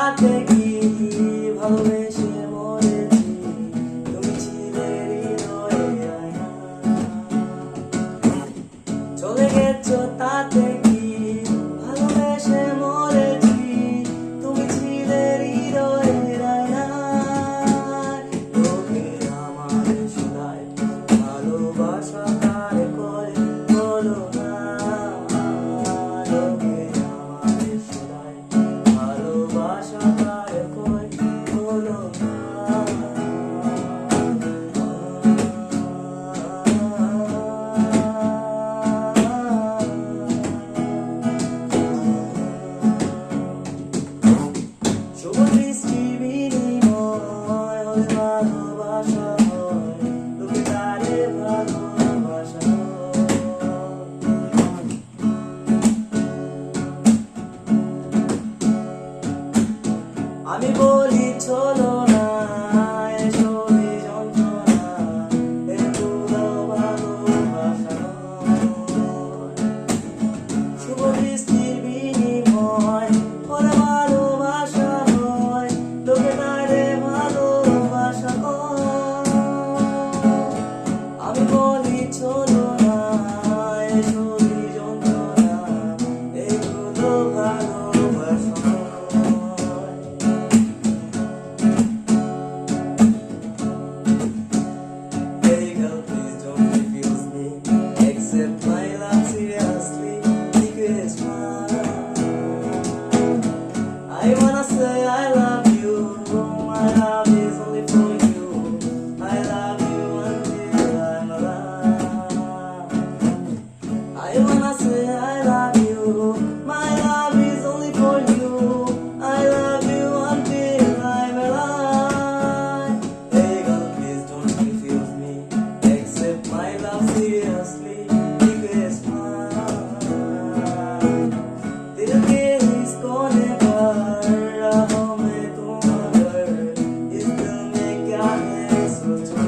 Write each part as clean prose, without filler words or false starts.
তাতে কি ভালোবেসে মরেছি তুমি ছিলে হৃদয়ে আয়না চলে গেছো তাতে কি ভালোবেসে মরেছি তুমি ছিলে হৃদয়ে আয়না লোকে আমারে শোনায় ভালোবাসা কার করে বলো না লোকে আমারে শোনায় ভালোবাসা কার করে বলো না শুভ দৃষ্টি বিনিময় হলে ভালোবাসা হয় লোকে তারে ভালোবাসা আমি বলি চলো না এসবই যন্ত্রণা এগুলো ভালোবাসা শুভ দৃষ্টির বিনিময় হলে ভালোবাসা হয় লোকে তারে ভালোবাসা আমি বলি চলো না এসবই যন্ত্রণা এগুলো ভালোবাসা Hey girl, please don't refuse me. Accept my love seriously. Think it's mine. I wanna say I love you. My love is only for you. I love you until I'm alive. I wanna say I love you. My love is only for you. I love you until I'm alive. Hey girl, please don't refuse me. Accept my love seriously. Think it's mine. दिल के इस कोने पर राहों में तुम अगर इस दिल में क्या है सोचना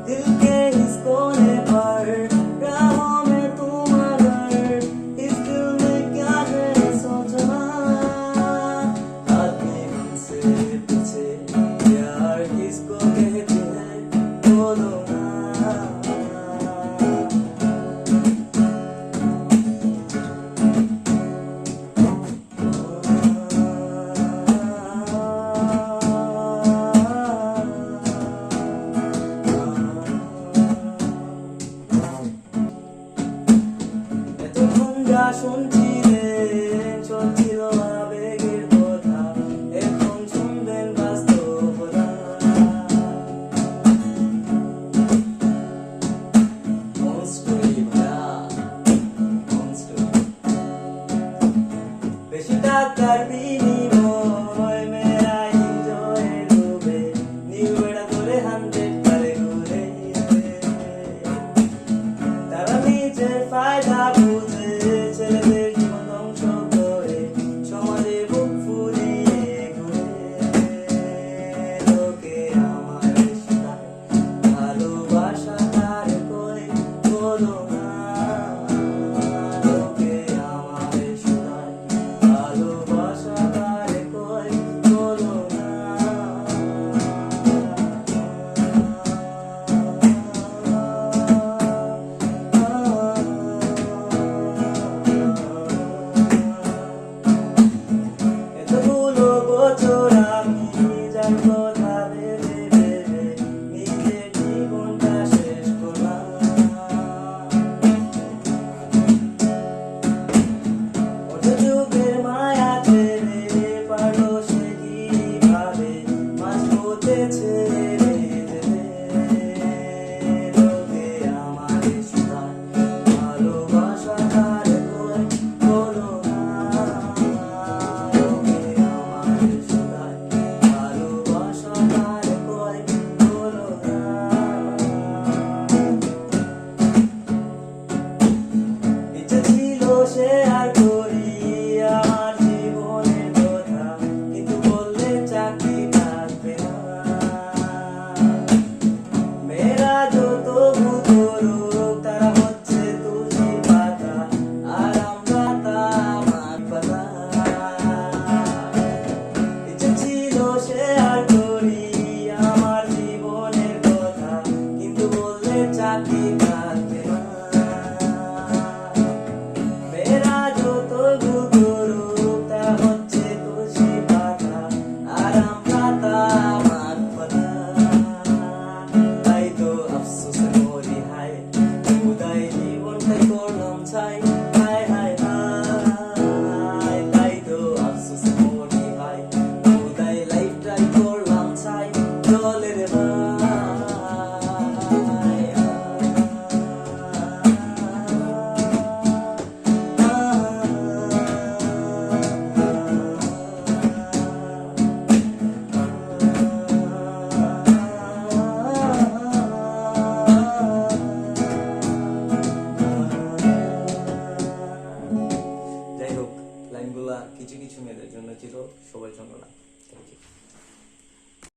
दिल के इस कोने पर राहों में तुम अगर इस दिल में क्या है सोचना आदमी हमसे पूछे प्यार किसको कहते हैं बोलो ना এতক্ষণ যা শুনছিলেন চলছিল আবেগের কথা এখন শুনবেন বাস্তবতা মনস্টরি ভাড়া মনস্টরি বেশি টাকার বিনিময় মেরা এনজয় ডুবে নিউবেড়া ধরে 100 করে ঘুরে তারা নিজের ফায়দা বুঝে ছেলেদের জীবন ধ্বংস করে সমাজে বুক ফুলিয়ে ঘুরে লোকে আমারে শোনায় ভালোবাসা কার করে বলো না লোকে আমারে শোনায় ভালোবাসা ছাই, হায় হায় হায়, তাই তো আফসোস মনে হয়, খোদাই লাইফটাই করলাম ছাই, জলে